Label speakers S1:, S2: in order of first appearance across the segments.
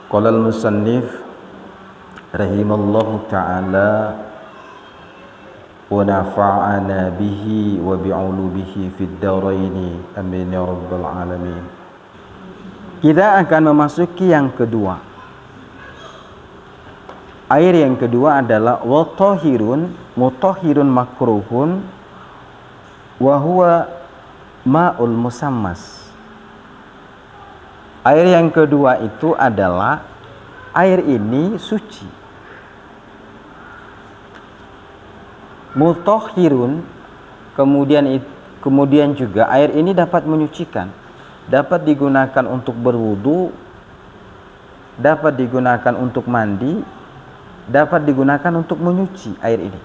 S1: Qala al-musannif rahimallahu ta'ala wa nafa'ana bihi wa bi'ulubihi fid daraini amin ya rabbal alamin. Kita akan memasuki yang kedua. Air yang kedua adalah mutahhirun makruhun wa huwa ma'ul musammas. Air yang kedua itu adalah air ini suci. Mutahhirun kemudian juga air ini dapat menyucikan, dapat digunakan untuk berwudu, dapat digunakan untuk mandi, dapat digunakan untuk menyuci air ini.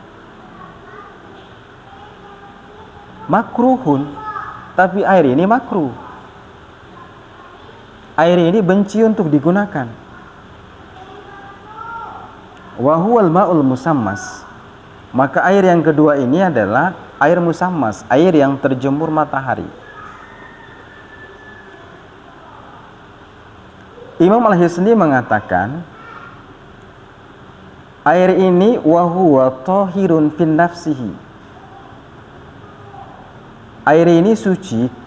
S1: Makruhun, tapi air ini makruh. Air ini benci untuk digunakan. Wa huwal ma'ul musammas. Maka air yang kedua ini adalah air musammas, air yang terjemur matahari. Imam Al-Hisni mengatakan air ini wa huwa tahirun fin nafsihi. Air ini suci.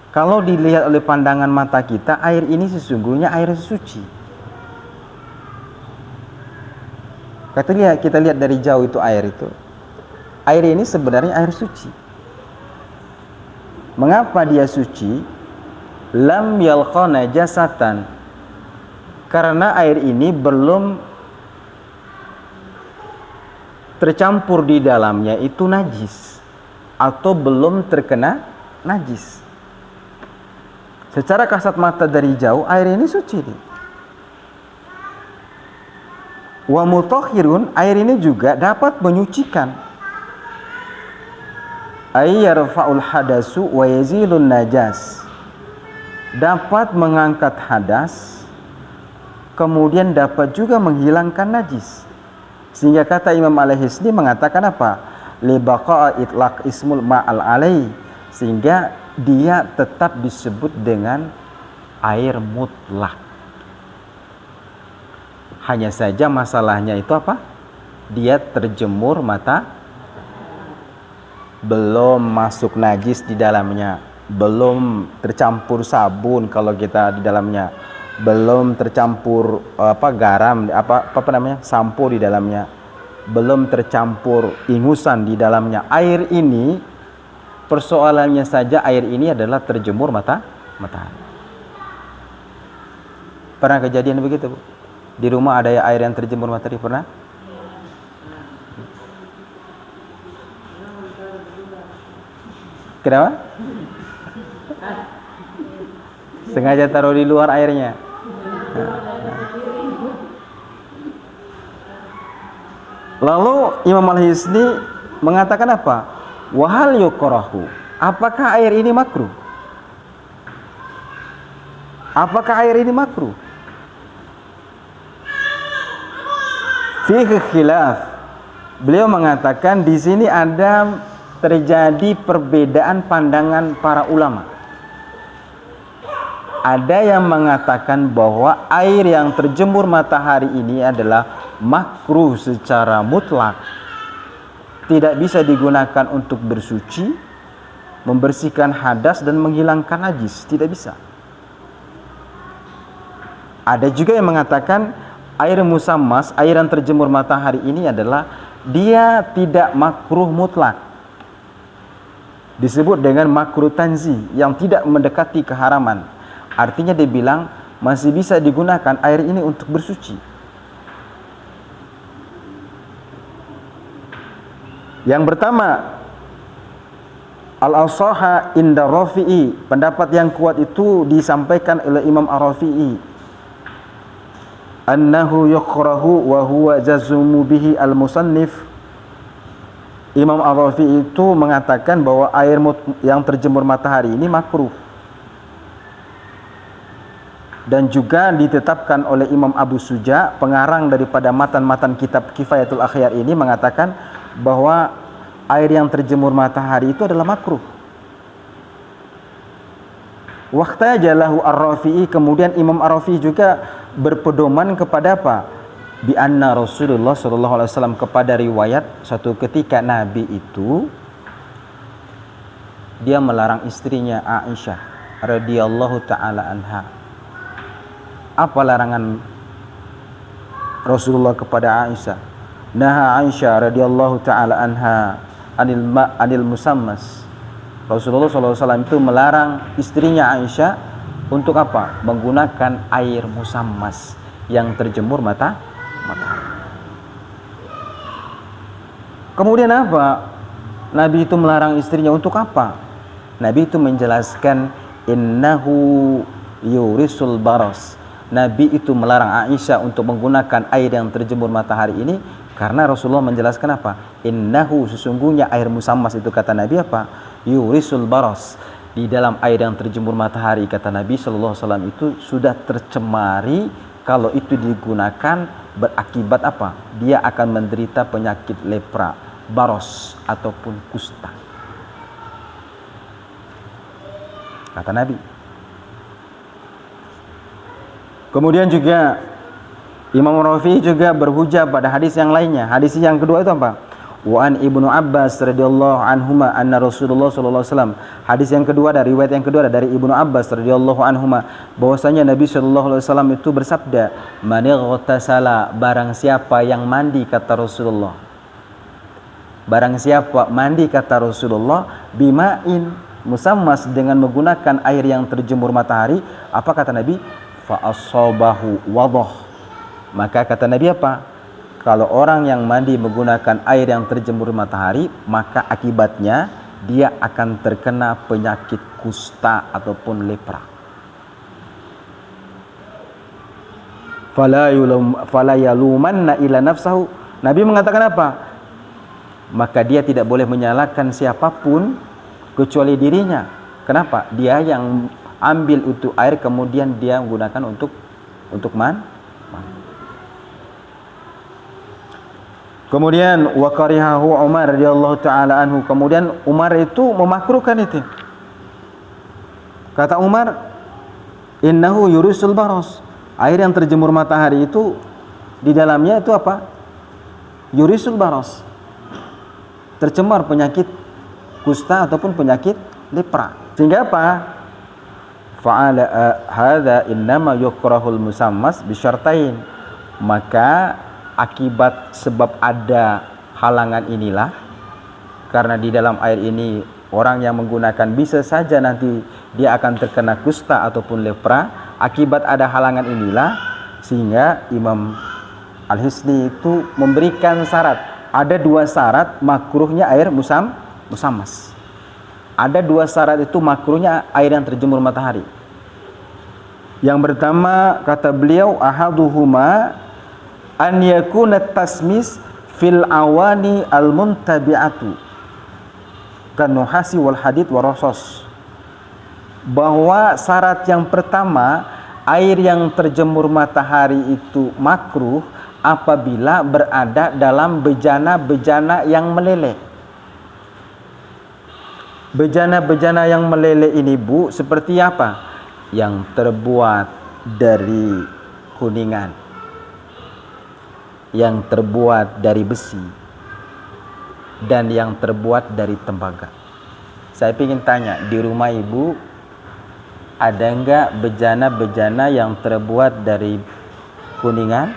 S1: Kalau dilihat oleh pandangan mata kita, air ini sesungguhnya air suci. Kita lihat dari jauh itu air itu. Air ini sebenarnya air suci. Mengapa dia suci? Lam yalqa najasatan. Karena air ini belum tercampur di dalamnya itu najis atau belum terkena najis. Secara kasat mata dari jauh air ini suci. Wa mutahhirun, air ini juga dapat menyucikan. Ay yarfa'ul hadasu wa yazilun najas. Dapat mengangkat hadas, kemudian dapat juga menghilangkan najis. Sehingga kata Imam Al-Hisni mengatakan apa? Li baqa'a itlaq ismul ma'al alai, sehingga dia tetap disebut dengan air mutlak. Hanya saja masalahnya itu apa? Dia terjemur mata, belum masuk najis di dalamnya, belum tercampur sabun kalau kita di dalamnya, belum tercampur garam, sampo di dalamnya, belum tercampur ingusan di dalamnya. Air ini, persoalannya saja air ini adalah terjemur matahari. Pernah kejadian begitu, Bu? Di rumah ada air yang terjemur matahari, pernah? Kenapa? Sengaja taruh di luar airnya. Lalu Imam Al-Hisni mengatakan apa? Wahal yukrahu, apakah air ini makruh? Apakah air ini makruh? Fihi khilaf. Beliau mengatakan di sini ada terjadi perbedaan pandangan para ulama. Ada yang mengatakan bahwa air yang terjemur matahari ini adalah makruh secara mutlak. Tidak bisa digunakan untuk bersuci, membersihkan hadas dan menghilangkan najis, tidak bisa. Ada juga yang mengatakan air musammas, air yang terjemur matahari ini adalah dia tidak makruh mutlak. Disebut dengan makruh tanzi, yang tidak mendekati keharaman. Artinya dia bilang masih bisa digunakan air ini untuk bersuci. Yang pertama, al-asaha inda Rafi'i, pendapat yang kuat itu disampaikan oleh Imam Ar-Rafi'i, annahu yukrahu wa huwa jazumu bihi al-musannif. Imam Ar-Rafi'i itu mengatakan bahwa air yang terjemur matahari ini makruh. Dan juga ditetapkan oleh Imam Abu Suja, pengarang daripada matan-matan kitab Kifayatul Akhyar ini, mengatakan bahwa air yang terjemur matahari itu adalah makruh. Waqtaja lahu Ar-Rafi'i, kemudian Imam Ar-Rafi'i juga berpedoman kepada apa? Bi anna Rasulullah sallallahu alaihi wasallam, kepada riwayat suatu ketika Nabi itu dia melarang istrinya Aisyah radhiyallahu taala anha. Apa larangan Rasulullah kepada Aisyah? Naha Aisyah radhiyallahu taala anha anil musammas. Rasulullah SAW itu melarang istrinya Aisyah untuk apa? Menggunakan air musammas yang terjemur matahari. Kemudian apa? Nabi itu melarang istrinya untuk apa? Nabi itu menjelaskan innahu yurisul baros. Nabi itu melarang Aisyah untuk menggunakan air yang terjemur matahari ini karena Rasulullah menjelaskan apa? Innahu, sesungguhnya air musammas itu kata Nabi apa? Yurisul baros. Di dalam air yang terjemur matahari kata Nabi sallallahu alaihi wasallam itu sudah tercemari, kalau itu digunakan berakibat apa? Dia akan menderita penyakit lepra, baros ataupun kusta. Kata Nabi. Kemudian juga Imam Rafi'i juga berhujah pada hadis yang lainnya. Hadis yang kedua itu apa? Wa an Ibnu Abbas radhiyallahu anhuma anna Rasulullah sallallahu alaihi wasallam. Hadis yang kedua, dari riwayat yang kedua dari Ibnu Abbas radhiyallahu anhuma, bahwasanya Nabi sallallahu alaihi wasallam itu bersabda, "Man ightasala, barang siapa yang mandi," kata Rasulullah. Barang siapa mandi kata Rasulullah, bima'in musammas, dengan menggunakan air yang terjemur matahari, apa kata Nabi? Fa asabahu wadah. Maka kata Nabi apa? Kalau orang yang mandi menggunakan air yang terjemur matahari, maka akibatnya dia akan terkena penyakit kusta ataupun lepra. Fala yalumanna ila nafsahu. Nabi mengatakan apa? Maka dia tidak boleh menyalahkan siapapun kecuali dirinya. Kenapa? Dia yang ambil itu air kemudian dia menggunakan untuk mandi. Kemudian wa karihahu Umar radhiyallahu taala anhu, kemudian Umar itu memakruhkan itu. Kata Umar, innahu yurisul baros. Air yang terjemur matahari itu di dalamnya itu apa? Yurisul baros. Tercemar penyakit kusta ataupun penyakit lepra. Sehingga apa? Fa'ala hadza innama yukrahul musammas bi syartain. Maka akibat sebab ada halangan inilah, karena di dalam air ini orang yang menggunakan bisa saja nanti dia akan terkena kusta ataupun lepra. Akibat ada halangan inilah sehingga Imam Al-Hisni itu memberikan syarat. Ada dua syarat makruhnya air musammas. Ada dua syarat itu makruhnya air yang terjemur matahari. Yang pertama kata beliau, ahaduhuma an yakuna tasmis fil awani al muntabi'atu kan nuhasi wal hadid wa rasos. Bahwa syarat yang pertama, air yang terjemur matahari itu makruh apabila berada dalam bejana-bejana yang meleleh. Bejana-bejana yang meleleh ini, Bu, seperti apa? Yang terbuat dari kuningan, yang terbuat dari besi, dan yang terbuat dari tembaga. Saya ingin tanya, di rumah Ibu ada enggak bejana-bejana yang terbuat dari kuningan?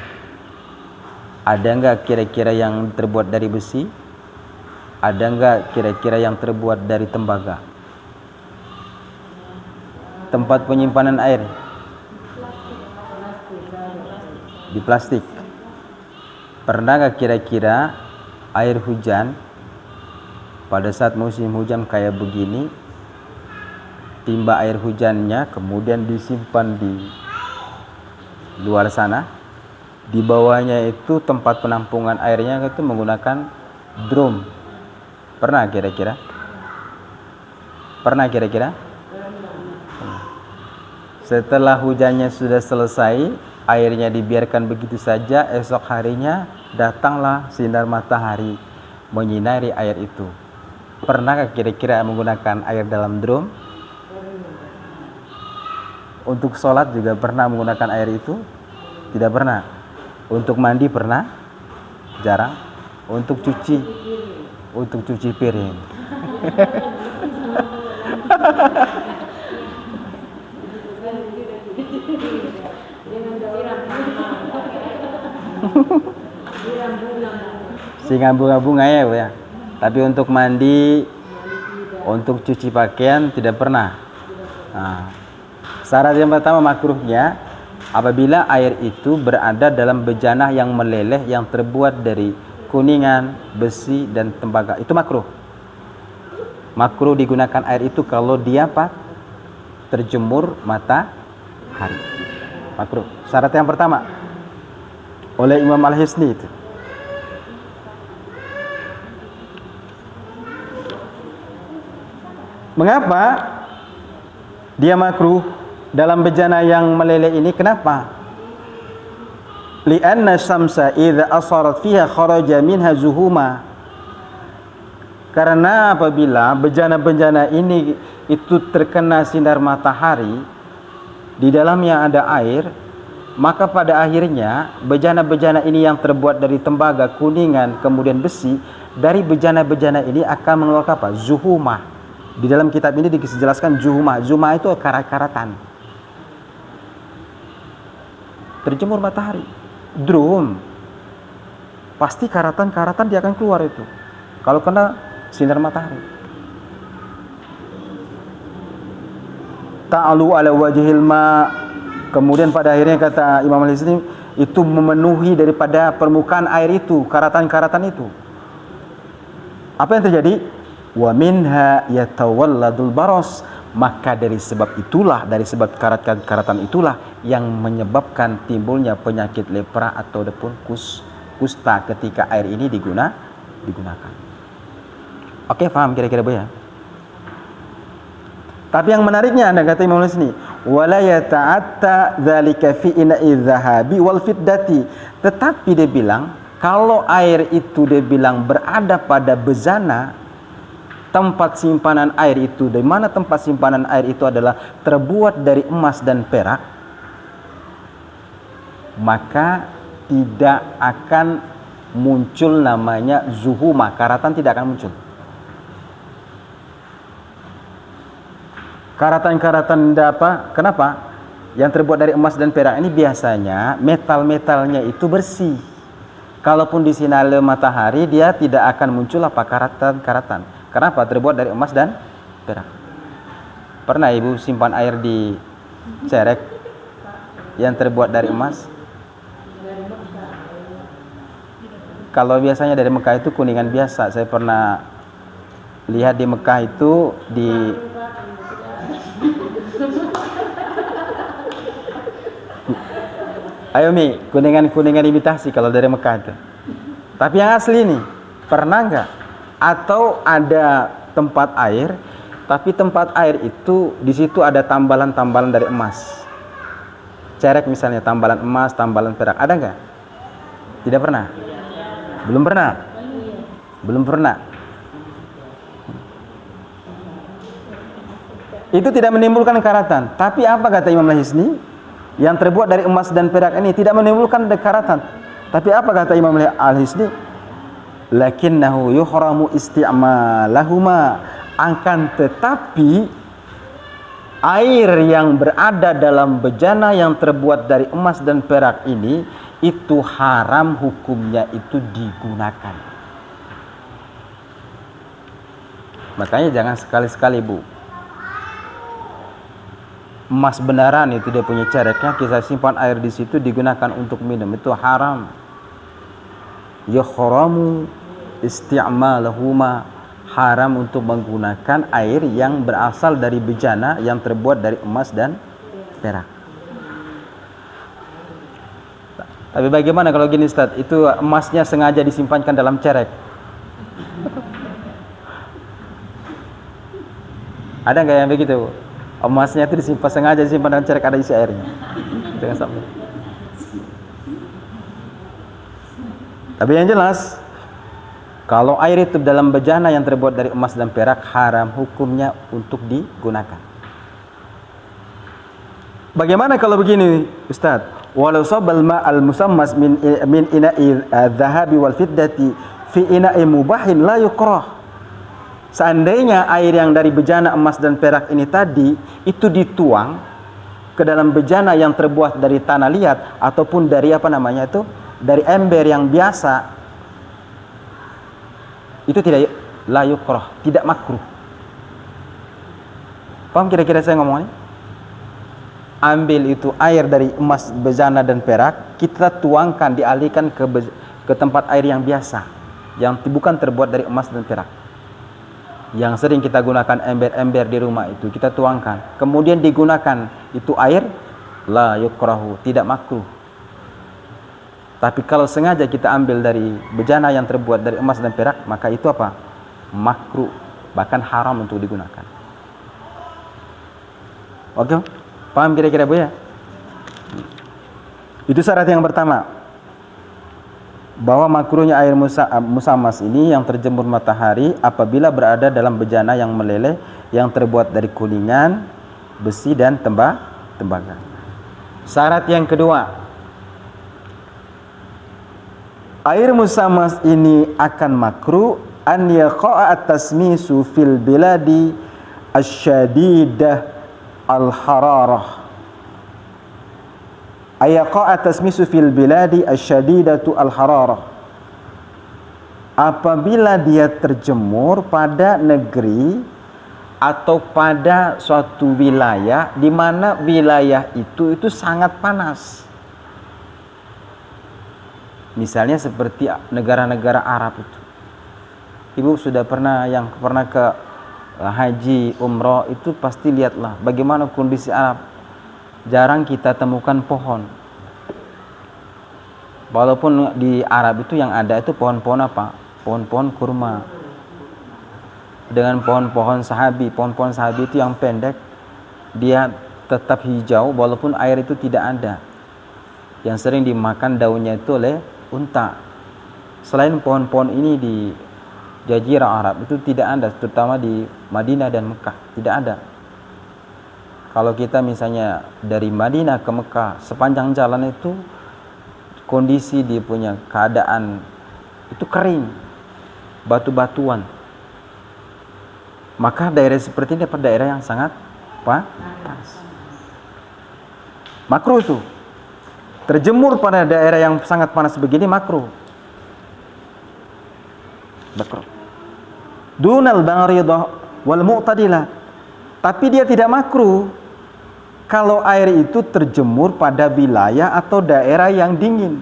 S1: Ada enggak kira-kira yang terbuat dari besi? Ada enggak kira-kira yang terbuat dari tembaga? Tempat penyimpanan air di plastik. Pernah enggak kira-kira air hujan pada saat musim hujan kayak begini, timba air hujannya kemudian disimpan di luar sana, di bawahnya itu tempat penampungan airnya itu menggunakan drum. Pernah kira-kira? Pernah kira-kira? Setelah hujannya sudah selesai, airnya dibiarkan begitu saja, esok harinya datanglah sinar matahari menyinari air itu. Pernahkah kira-kira menggunakan air dalam drum? Untuk sholat juga pernah menggunakan air itu? Tidak pernah. Untuk mandi pernah? Jarang. Untuk cuci piring. Singa bunga-bunga ya. Tapi untuk mandi, untuk cuci pakaian tidak pernah. Nah, syarat yang pertama makruhnya apabila air itu berada dalam bejana yang meleleh yang terbuat dari kuningan, besi dan tembaga. Itu makruh. Makruh digunakan air itu kalau dia terjemur matahari. Makruh. Syarat yang pertama oleh Imam Al-Hisni itu. Mengapa dia makruh dalam bejana yang meleleh ini? Kenapa? Li'anna syamsa idza asarat fiha kharaja minha zuhuma. Karena apabila bejana-bejana ini itu terkena sinar matahari, di dalamnya ada air, maka pada akhirnya bejana-bejana ini yang terbuat dari tembaga, kuningan, kemudian besi, dari bejana-bejana ini akan mengeluarkan apa? Zuhuma. Di dalam kitab ini dijelaskan zuhuma. Zuhuma itu karat-karatan. Terjemur matahari, drum, pasti karatan-karatan dia akan keluar itu kalau kena sinar matahari. Ta'alu ala wajhil ma. Kemudian pada akhirnya kata Imam Al-Hisni itu memenuhi daripada permukaan air itu, karatan-karatan itu. Apa yang terjadi? Wa minha yatawalladul baros. Maka dari sebab karatan itulah yang menyebabkan timbulnya penyakit lepra ataupun kusta ketika air ini digunakan. Oke, paham kira-kira Bu ya? Tapi yang menariknya ada kata Imam Al-Hisni, wala yata'atta dzalika fi ina'i dzahabi wal fiddati. Tetapi dia bilang kalau air itu dia bilang berada pada bejana tempat simpanan air itu, di mana tempat simpanan air itu adalah terbuat dari emas dan perak, maka tidak akan muncul namanya zuhuma, karatan tidak akan muncul. Karatan-karatan apa? Kenapa? Yang terbuat dari emas dan perak ini biasanya metal-metalnya itu bersih. Kalaupun disinari matahari dia tidak akan muncul apa? Karatan-karatan. Kenapa? Terbuat dari emas dan perak. Pernah ibu simpan air di cerek yang terbuat dari emas? Kalau biasanya dari Mekah itu kuningan biasa. Saya pernah lihat di Mekah itu ayo Mi, kuningan imitasi kalau dari Mekah itu. Tapi yang asli nih, pernah nggak? Atau ada tempat air, tapi tempat air itu di situ ada tambalan-tambalan dari emas. Cerek misalnya, tambalan emas, tambalan perak, ada nggak? Tidak pernah. Belum pernah. Belum pernah. Itu tidak menimbulkan karatan. Tapi apa kata Imam Al-Hisni? Yang terbuat dari emas dan perak ini tidak menimbulkan karatan. Tapi apa kata Imam Al-Hisni? Lakinnahu yuhramu isti'malahuma. Akan tetapi air yang berada dalam bejana yang terbuat dari emas dan perak ini itu haram hukumnya itu digunakan. Makanya jangan sekali-sekali Bu, emas benaran itu dia punya cereknya, kita simpan air di situ digunakan untuk minum, itu haram. Yuhramu isti'malahuma, haram untuk menggunakan air yang berasal dari bejana yang terbuat dari emas dan perak. Tapi bagaimana kalau gini Ustaz, itu emasnya sengaja disimpankan dalam cerek? Ada nggak yang begitu? Emasnya itu sengaja disimpan dalam cerek, ada isi airnya. Jangan sampai. Tapi yang jelas, kalau air itu dalam bejana yang terbuat dari emas dan perak, haram hukumnya untuk digunakan. Bagaimana kalau begini, Ustaz? Walau sabal ma'al musammas min ina'i dhahabi wal fiddati fi ina'i mubahin la yukrah. Seandainya air yang dari bejana emas dan perak ini tadi itu dituang ke dalam bejana yang terbuat dari tanah liat ataupun dari dari ember yang biasa, itu tidak la yukrah, tidak makruh. Paham kira-kira saya ngomongnya? Ambil itu air dari emas, bejana dan perak, kita tuangkan, dialihkan ke tempat air yang biasa, yang bukan terbuat dari emas dan perak, yang sering kita gunakan ember-ember di rumah itu, kita tuangkan, kemudian digunakan itu air, la yukrahu, tidak makruh. Tapi kalau sengaja kita ambil dari bejana yang terbuat dari emas dan perak, maka itu apa? Makruh, bahkan haram untuk digunakan. Oke? Paham kira-kira Bu ya? Itu syarat yang pertama, bahwa makruhnya air musammas ini yang terjemur matahari apabila berada dalam bejana yang meleleh yang terbuat dari kuningan, besi dan tembaga. Syarat yang kedua, air musammas ini akan makruh an yaqa'a at-tasmisu fil biladi asyadidah al-hararah. Ayaqa tasmisu fil biladi asyadidatu al-hararah. Apabila dia terjemur pada negeri atau pada suatu wilayah di mana wilayah itu sangat panas. Misalnya seperti negara-negara Arab itu. Ibu sudah pernah ke haji, umroh, itu pasti lihatlah bagaimana kondisi Arab. Jarang kita temukan pohon. Walaupun di Arab itu yang ada itu pohon-pohon apa? Pohon-pohon kurma. Dengan pohon-pohon sahabi. Pohon-pohon sahabi itu yang pendek, dia tetap hijau walaupun air itu tidak ada. Yang sering dimakan daunnya itu oleh unta. Selain pohon-pohon ini di Jazirah Arab itu tidak ada, terutama di Madinah dan Mekah tidak ada. Kalau kita misalnya dari Madinah ke Mekah, sepanjang jalan itu kondisi dia punya keadaan itu kering, batu-batuan. Maka daerah seperti ini adalah daerah yang sangat panas. Makruh itu. Terjemur pada daerah yang sangat panas begini makruh. Dunal baridah wal mu'tadilah. Tapi dia tidak makruh kalau air itu terjemur pada wilayah atau daerah yang dingin.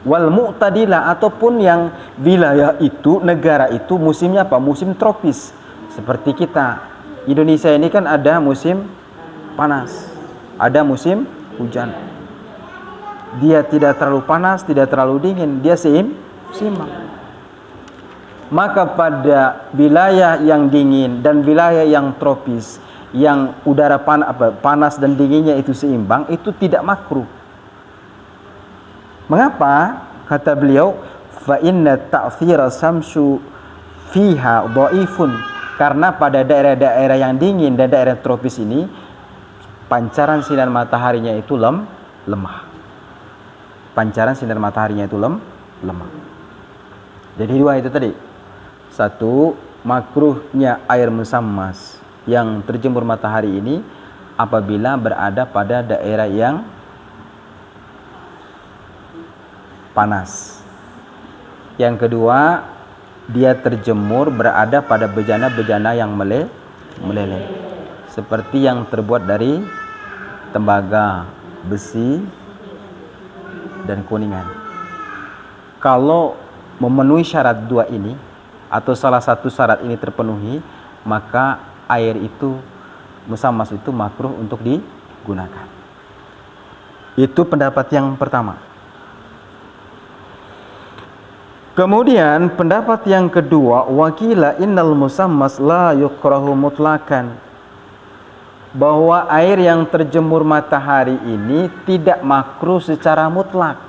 S1: Wal mu'tadilah, ataupun yang wilayah itu, negara itu musimnya apa? Musim tropis. Seperti kita, Indonesia ini kan ada musim panas, ada musim hujan. Dia tidak terlalu panas, tidak terlalu dingin, dia seimbang. Maka pada wilayah yang dingin dan wilayah yang tropis, yang udara panas dan dinginnya itu seimbang, itu tidak makruh. Mengapa? Kata beliau, fa inna ta'thira samsu fiha dhaifun. Karena pada daerah-daerah yang dingin dan daerah tropis ini, pancaran sinar mataharinya itu lemah. Pancaran sinar mataharinya itu lemah. Jadi dua itu tadi. Satu, makruhnya air musammas yang terjemur matahari ini apabila berada pada daerah yang panas. Yang kedua, dia terjemur berada pada bejana-bejana yang meleleh, seperti yang terbuat dari tembaga, besi, dan kuningan. Kalau memenuhi syarat dua ini, atau salah satu syarat ini terpenuhi, maka air itu musammas itu makruh untuk digunakan. Itu pendapat yang pertama. Kemudian pendapat yang kedua, wakila innal musammas la yukrahu mutlakan, bahwa air yang terjemur matahari ini tidak makruh secara mutlak.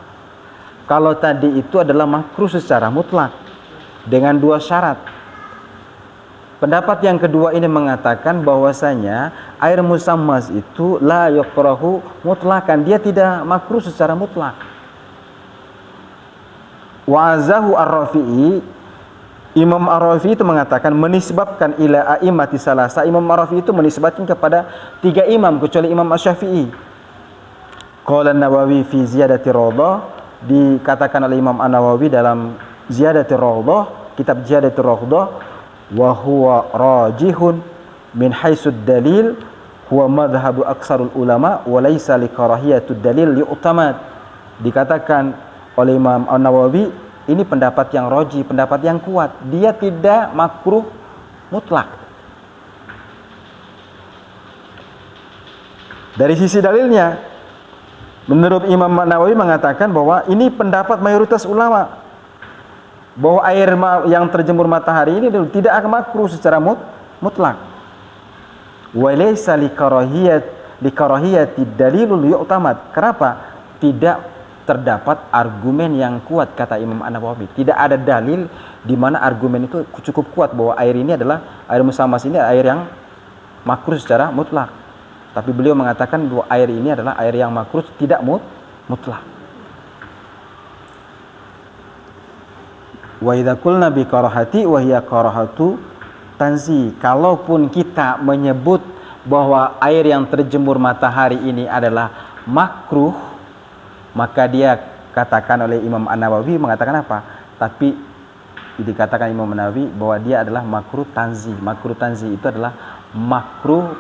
S1: Kalau tadi itu adalah makruh secara mutlak dengan dua syarat. Pendapat yang kedua ini mengatakan bahwasanya air musammas itu la yukrahu mutlakan, dia tidak makruh secara mutlak. Wa'azahu ar-Rafi'i, Imam Ar-Rafi'i itu mengatakan, menisbabkan ila a'immati salasa. Imam Ar-Rafi'i itu menisbatkan kepada 3 imam kecuali Imam Asy-Syafi'i. Qala An-Nawawi fi Ziyadati Rawdah, dikatakan oleh Imam An-Nawawi dalam Ziyadati Rawdah, kitab Ziyadati Rawdah, wa huwa rajihun min haitsud dalil huwa madhhabu aksarul ulama wa laisa li karahiyatud dalil li'tamad. Dikatakan oleh Imam An-Nawawi, ini pendapat yang roji, pendapat yang kuat. Dia tidak makruh mutlak. Dari sisi dalilnya, menurut Imam Nawawi mengatakan bahwa ini pendapat mayoritas ulama, bahwa air yang terjemur matahari ini tidak akan makruh secara mutlak. Wa laysa li karahiyati dalilul yu'tamad. Kenapa? Tidak terdapat argumen yang kuat, kata Imam An-Nawawi. Tidak ada dalil di mana argumen itu cukup kuat bahwa air ini adalah, air musammas ini air yang makruh secara mutlak. Tapi beliau mengatakan bahwa air ini adalah air yang makruh tidak mutlak. Wa idza qulna bi karahati wa hiya karahatu tanzi. Kalaupun kita menyebut bahwa air yang terjemur matahari ini adalah makruh, maka dia katakan oleh Imam An-Nawawi mengatakan apa? Tapi dikatakan Imam An-Nawawi bahwa dia adalah makruh tanzi. Makruh tanzi itu adalah makruh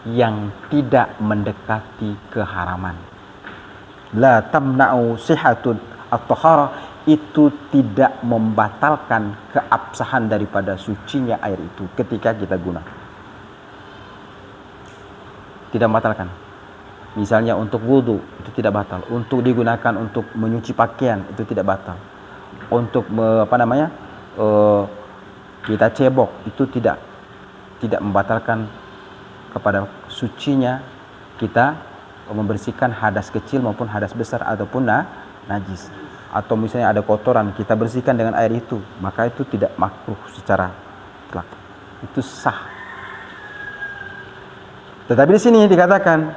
S1: yang tidak mendekati keharaman. La tamna'u sihatun at-tahara, itu tidak membatalkan keabsahan daripada sucinya air itu ketika kita gunakan. Tidak membatalkan. Misalnya untuk wudu itu tidak batal, untuk digunakan untuk menyuci pakaian itu tidak batal, untuk kita cebok itu tidak membatalkan kepada sucinya kita membersihkan hadas kecil maupun hadas besar ataupun najis. Atau misalnya ada kotoran kita bersihkan dengan air itu, maka itu tidak makruh secara mutlak, itu sah. Tetapi di sini dikatakan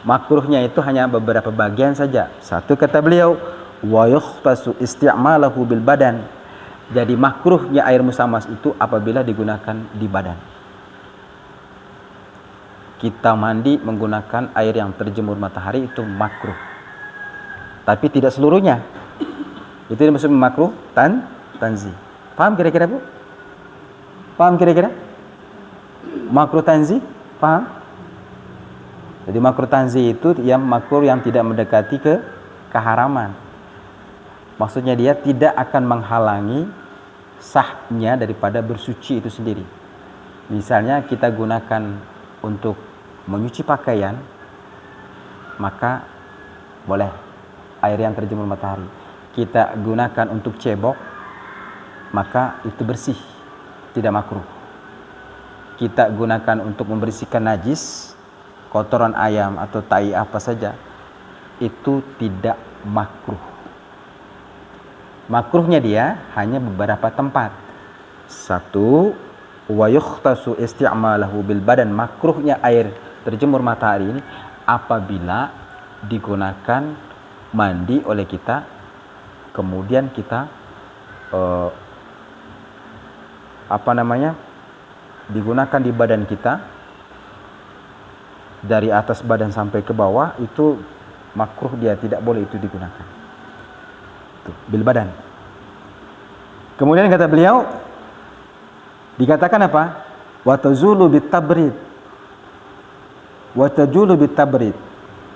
S1: makruhnya itu hanya beberapa bagian saja. Satu, kata beliau, wa yukhtasu isti'malahu bil badan. Jadi makruhnya air musammas itu apabila digunakan di badan. Kita mandi menggunakan air yang terjemur matahari itu makruh. Tapi tidak seluruhnya. Itu dimaksud makruh tanzi. Paham kira-kira, Bu? Paham kira-kira? Makruh tanzi? Paham? Jadi makruh tanzi itu yang makruh yang tidak mendekati keharaman. Maksudnya dia tidak akan menghalangi sahnya daripada bersuci itu sendiri. Misalnya kita gunakan untuk menyuci pakaian, maka boleh air yang terjemur matahari. Kita gunakan untuk cebok, maka itu bersih, tidak makruh. Kita gunakan untuk membersihkan najis, kotoran ayam atau tai apa saja, itu tidak makruh. Makruhnya dia hanya beberapa tempat. Satu, wa yukhtasu isti'malahu bil badan. Makruhnya air terjemur matahari ini apabila digunakan mandi oleh kita, kemudian kita digunakan di badan kita, dari atas badan sampai ke bawah, itu makruh, dia tidak boleh itu digunakan. Tuh, bil badan. Kemudian kata beliau, dikatakan apa? Wa tazulu bitabrid. Wa tajulu bitabrid.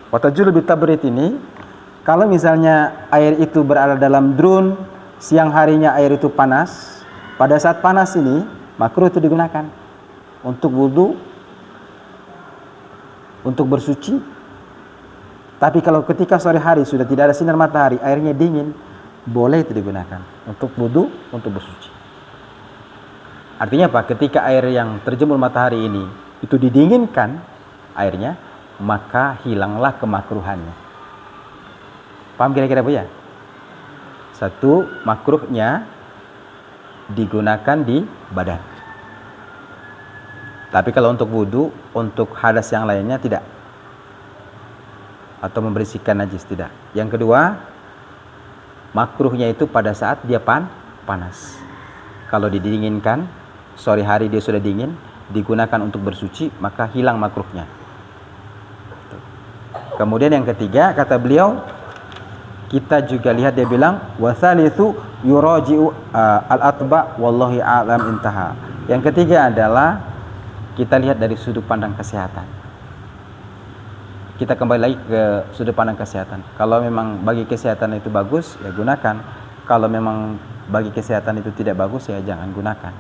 S1: Wa tajulu bitabrid ini, kalau misalnya air itu berada dalam drun, siang harinya air itu panas, pada saat panas ini makruh itu digunakan untuk wudu, untuk bersuci. Tapi kalau ketika sore hari sudah tidak ada sinar matahari, airnya dingin, boleh itu digunakan untuk wudu, untuk bersuci. Artinya apa? Ketika air yang terjemur matahari ini itu didinginkan airnya, maka hilanglah kemakruhannya. Paham kira-kira, Bu ya? Satu, makruhnya digunakan di badan. Tapi kalau untuk wudu, untuk hadas yang lainnya tidak. Atau membersihkan najis tidak. Yang kedua, makruhnya itu pada saat dia panas. Kalau didinginkan, sore hari dia sudah dingin, digunakan untuk bersuci, maka hilang makruhnya. Kemudian yang ketiga, kata beliau, kita juga lihat dia bilang wasalitsu yuraji'u al-atba wallahi a'lam intaha. Yang ketiga adalah kita lihat dari sudut pandang kesehatan. Kita kembali lagi ke sudut pandang kesehatan. Kalau memang bagi kesehatan itu bagus, ya gunakan. Kalau memang bagi kesehatan itu tidak bagus, ya jangan gunakan.